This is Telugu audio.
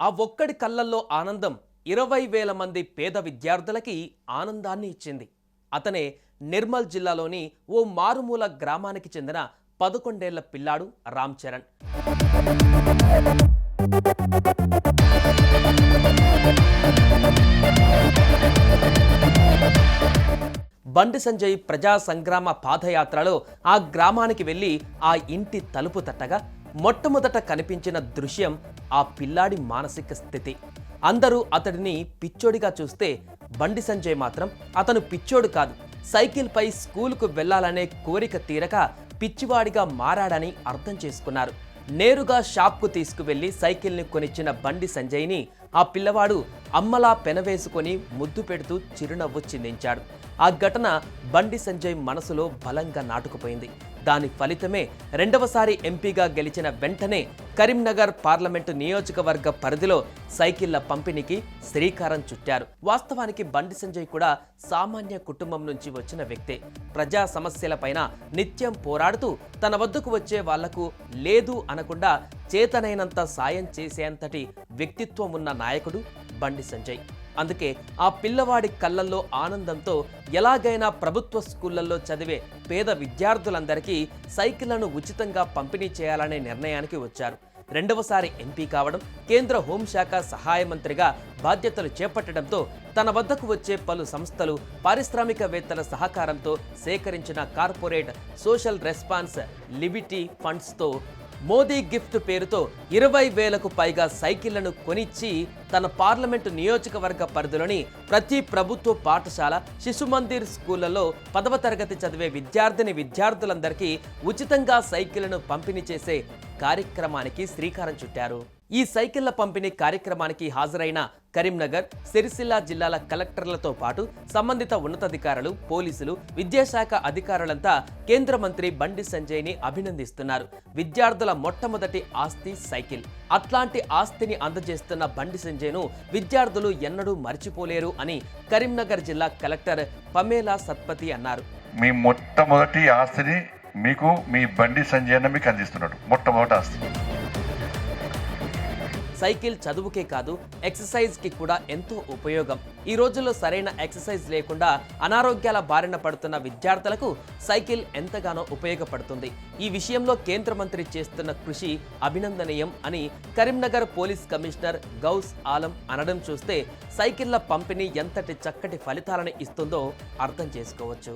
ఆ ఒక్కడి కళ్ళల్లో ఆనందం 20,000 మంది పేద విద్యార్థులకి ఆనందాన్ని ఇచ్చింది. అతనే నిర్మల్ జిల్లాలోని ఓ మారుమూల గ్రామానికి చెందిన 11 ఏళ్ల పిల్లాడు రామ్ చరణ్. బండి సంజయ్ ప్రజా సంగ్రామ పాదయాత్రలో ఆ గ్రామానికి వెళ్ళి ఆ ఇంటి తలుపు తట్టగా మొట్టమొదట కనిపించిన దృశ్యం ఆ పిల్లాడి మానసిక స్థితి. అందరూ అతడిని పిచ్చోడిగా చూస్తే బండి సంజయ్ మాత్రం అతను పిచ్చోడు కాదు, సైకిల్పై స్కూలుకు వెళ్లాలనే కోరిక తీరక పిచ్చివాడిగా మారాడని అర్థం చేసుకున్నారు. నేరుగా షాప్కు తీసుకువెళ్లి సైకిల్ని కొనిచ్చిన బండి సంజయ్ని ఆ పిల్లవాడు అమ్మలా పెనవేసుకొని ముద్దు పెడుతూ చిరునవ్వు చిందించాడు. ఆ ఘటన బండి సంజయ్ మనసులో బలంగా నాటుకుపోయింది. దాని ఫలితమే రెండవసారి ఎంపీగా గెలిచిన వెంటనే కరీంనగర్ పార్లమెంటు నియోజకవర్గ పరిధిలో సైకిళ్ల పంపిణీకి శ్రీకారం చుట్టారు. వాస్తవానికి బండి సంజయ్ కూడా సామాన్య కుటుంబం నుంచి వచ్చిన వ్యక్తే. ప్రజా సమస్యలపైన నిత్యం పోరాడుతూ తన వద్దకు వచ్చే వాళ్లకు లేదు అనకుండా చేతనైనంత సాయం చేసేంతటి వ్యక్తిత్వం ఉన్న నాయకుడు బండి సంజయ్. అందుకే ఆ పిల్లవాడి కళ్ళల్లో ఆనందంతో ఎలాగైనా ప్రభుత్వ స్కూళ్లలో చదివే పేద విద్యార్థులందరికీ సైకిళ్లను ఉచితంగా పంపిణీ చేయాలనే నిర్ణయానికి వచ్చారు. రెండవసారి ఎంపీ కావడం, కేంద్ర హోంశాఖ సహాయ మంత్రిగా బాధ్యతలు చేపట్టడంతో తన వద్దకు వచ్చే పలు సంస్థలు, పారిశ్రామికవేత్తల సహకారంతో సేకరించిన కార్పొరేట్ సోషల్ రెస్పాన్స్ లిబిటీ ఫండ్స్తో మోదీ గిఫ్ట్ పేరుతో 20,000కు పైగా సైకిళ్లను కొనిచ్చి తన పార్లమెంటు నియోజకవర్గ పరిధిలోని ప్రతి ప్రభుత్వ పాఠశాల, శిశుమందిర్ స్కూళ్లలో 10వ తరగతి చదివే విద్యార్థులందరికీ ఉచితంగా సైకిళ్లను పంపిణీ చేసే కార్యక్రమానికి శ్రీకారం చుట్టారు. ఈ సైకిళ్ల పంపిణీ కార్యక్రమానికి హాజరైన కరీంనగర్, సిరిసిల్ల జిల్లాల కలెక్టర్లతో పాటు సంబంధిత ఉన్నతాధికారులు, పోలీసులు, విద్యాశాఖ అధికారులంతా కేంద్ర మంత్రి బండి సంజయ్ని అభినందిస్తున్నారు. విద్యార్థుల మొట్టమొదటి ఆస్తి సైకిల్. అట్లాంటి ఆస్తిని అందజేస్తున్న బండి సంజయ్ను విద్యార్థులు ఎన్నడూ మర్చిపోలేరు అని కరీంనగర్ జిల్లా కలెక్టర్ పమేలా సత్పతి అన్నారు. మీ మొట్టమొదటి ఆస్తిని మీకు మీ బండి సంజయ్ అన్న మీకు అందిస్తున్నాడు. మొట్టమొదటి ఆస్తి. సైకిల్ చదువుకే కాదు, ఎక్సర్సైజ్కి కూడా ఎంతో ఉపయోగం. ఈ రోజుల్లో సరైన ఎక్సర్సైజ్ లేకుండా అనారోగ్యాల బారిన పడుతున్న విద్యార్థులకు సైకిల్ ఎంతగానో ఉపయోగపడుతుంది. ఈ విషయంలో కేంద్ర మంత్రి చేస్తున్న కృషి అభినందనీయం అని కరీంనగర్ పోలీస్ కమిషనర్ గౌస్ ఆలం అనడం చూస్తే సైకిళ్ల పంపిణీ ఎంతటి చక్కటి ఫలితాలను ఇస్తుందో అర్థం చేసుకోవచ్చు.